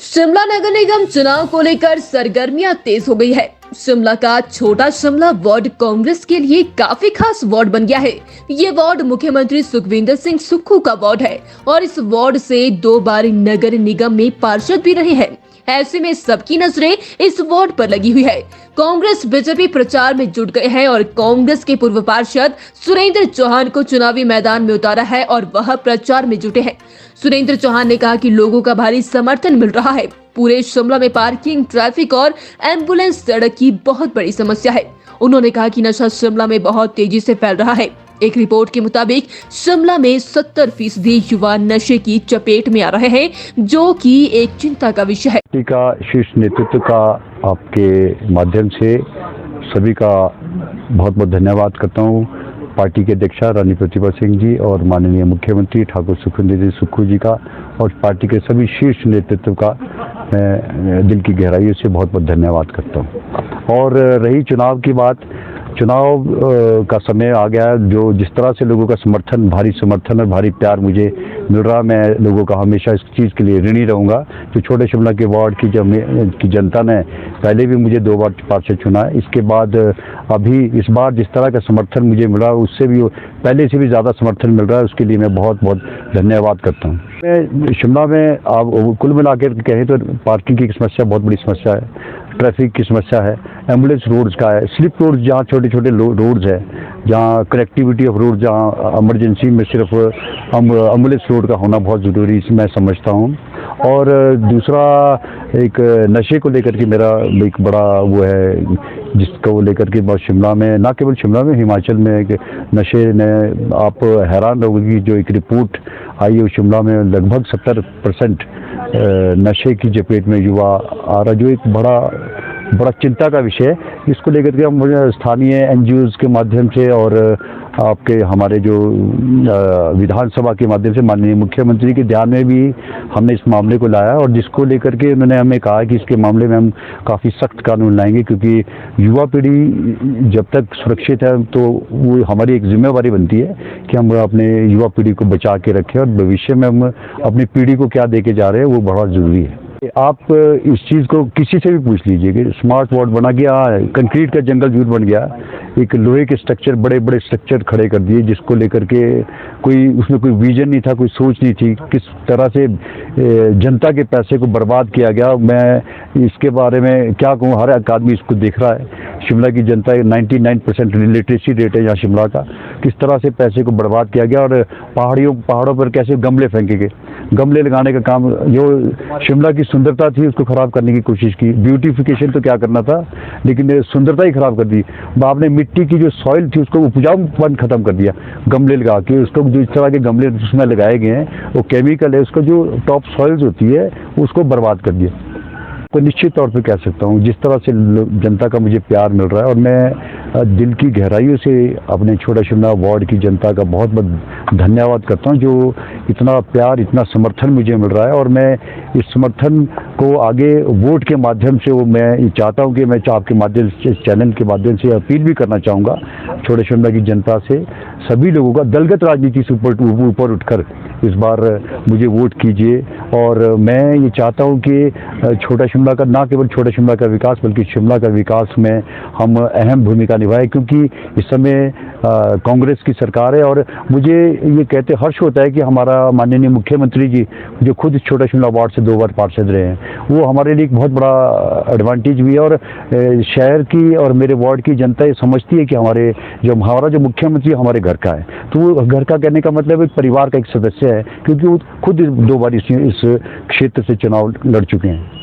शिमला नगर निगम चुनाव को लेकर सरगर्मियां तेज हो गई है। शिमला का छोटा शिमला वार्ड कांग्रेस के लिए काफी खास वार्ड बन गया है। ये वार्ड मुख्यमंत्री सुखविंदर सिंह सुक्खू का वार्ड है और इस वार्ड से 2 बार नगर निगम में पार्षद भी रहे हैं। ऐसे में सबकी नजरें इस वार्ड पर लगी हुई है। कांग्रेस बीजेपी प्रचार में जुट गए हैं और कांग्रेस के पूर्व पार्षद सुरेंद्र चौहान को चुनावी मैदान में उतारा है और वह प्रचार में जुटे हैं। सुरेंद्र चौहान ने कहा कि लोगों का भारी समर्थन मिल रहा है। पूरे शिमला में पार्किंग, ट्रैफिक और एम्बुलेंस सड़क की बहुत बड़ी समस्या है। उन्होंने कहा कि नशा शिमला में बहुत तेजी से फैल रहा है। एक रिपोर्ट के मुताबिक शिमला में 70% युवा नशे की चपेट में आ रहे हैं, जो कि एक चिंता का विषय है। पार्टी का शीर्ष नेतृत्व का आपके माध्यम से सभी का बहुत बहुत धन्यवाद करता हूँ। पार्टी के अध्यक्षा रानी प्रतिभा सिंह जी और माननीय मुख्यमंत्री ठाकुर सुखविंदर सुक्खू जी का और पार्टी के सभी शीर्ष नेतृत्व का मैं दिल की गहराइयों से बहुत बहुत धन्यवाद करता हूँ। और रही चुनाव की बात, चुनाव का समय आ गया। जो जिस तरह से लोगों का समर्थन, भारी समर्थन और भारी प्यार मुझे मिल रहा, मैं लोगों का हमेशा इस चीज़ के लिए ऋणी रहूँगा। जो छोटे शिमला के वार्ड की जनता ने पहले भी मुझे 2 बार पार्षद चुना है। इसके बाद अभी इस बार जिस तरह का समर्थन मुझे मिला, उससे भी पहले से भी ज़्यादा समर्थन मिल रहा है। उसके लिए मैं बहुत बहुत धन्यवाद करता हूँ। मैं शिमला में आप कुल मिला कर कहें तो पार्किंग की समस्या बहुत बड़ी समस्या है, ट्रैफिक की समस्या है, एम्बुलेंस रोड्स का है, स्लिप रोड्स जहाँ छोटे छोटे रोड्स है, जहाँ कनेक्टिविटी ऑफ रोड, जहाँ इमरजेंसी में सिर्फ एम्बुलेंस रोड का होना बहुत ज़रूरी मैं समझता हूँ। और दूसरा एक नशे को लेकर के मेरा एक बड़ा वो है, जिसको लेकर के बहुत शिमला में, ना केवल शिमला में, हिमाचल में एक नशे ने, आप हैरान रहोगे, जो एक रिपोर्ट आई है शिमला में लगभग 70% नशे की चपेट में युवा आ रहा, जो एक बड़ा चिंता का विषय है। इसको लेकर के हम स्थानीय एनजीओज के माध्यम से और आपके हमारे जो विधानसभा के माध्यम से माननीय मुख्यमंत्री के ध्यान में भी हमने इस मामले को लाया और जिसको लेकर के उन्होंने हमें कहा कि इसके मामले में हम काफ़ी सख्त कानून लाएंगे, क्योंकि युवा पीढ़ी जब तक सुरक्षित है तो वो हमारी एक जिम्मेवारी बनती है कि हम अपने युवा पीढ़ी को बचा के रखें और भविष्य में हम अपनी पीढ़ी को क्या दे के जा रहे हैं वो बड़ा ज़रूरी है। आप इस चीज़ को किसी से भी पूछ लीजिए कि स्मार्ट वार्ड बना गया, कंक्रीट का जंगल जूर बन गया, एक लोहे के स्ट्रक्चर, बड़े बड़े स्ट्रक्चर खड़े कर दिए, जिसको लेकर के उसमें कोई विजन नहीं था, कोई सोच नहीं थी, किस तरह से जनता के पैसे को बर्बाद किया गया। मैं इसके बारे में क्या कहूँ, हर एक आदमी इसको देख रहा है। शिमला की जनता 99% लिटरेसी रेट है यहाँ शिमला का, किस तरह से पैसे को बर्बाद किया गया और पहाड़ों पर कैसे गमले फेंके गए। गमले लगाने का काम, जो शिमला की सुंदरता थी उसको खराब करने की कोशिश की। ब्यूटिफिकेशन तो क्या करना था, लेकिन सुंदरता ही खराब कर दी। आपने मिट्टी की जो सॉइल थी उसको उपजाऊपन खत्म कर दिया गमले लगा के। उसको जो इस तरह के गमले उसमें लगाए गए हैं वो केमिकल है, उसको जो टॉप सॉइल्स होती है उसको बर्बाद कर दिया। तो निश्चित तौर पे कह सकता हूँ, जिस तरह से जनता का मुझे प्यार मिल रहा है और मैं दिल की गहराइयों से अपने छोटा शिमला वार्ड की जनता का बहुत बहुत धन्यवाद करता हूँ, जो इतना प्यार, इतना समर्थन मुझे मिल रहा है। और मैं इस समर्थन को आगे वोट के माध्यम से मैं चाहता हूँ कि मैं आपके माध्यम से, इस चैनल के माध्यम से अपील भी करना चाहूँगा छोटे शिमला की जनता से, सभी लोगों का, दलगत राजनीति से ऊपर उठकर इस बार मुझे वोट कीजिए। और मैं ये चाहता हूँ कि छोटा शिमला का, ना केवल छोटा शिमला का विकास बल्कि शिमला का विकास में हम अहम भूमिका निभाएं, क्योंकि इस समय कांग्रेस की सरकार है। और मुझे ये कहते हर्ष होता है कि हमारा माननीय मुख्यमंत्री जी, जो खुद छोटा शिमला वार्ड से 2 बार पार्षद रहे हैं, वो हमारे लिए एक बहुत बड़ा एडवांटेज भी है। और शहर की और मेरे वार्ड की जनता ये समझती है कि हमारा जो मुख्यमंत्री हमारे घर का है, तो वो घर का कहने का मतलब एक परिवार का एक सदस्य है, क्योंकि वो खुद 2 बार इस क्षेत्र से चुनाव लड़ चुके हैं।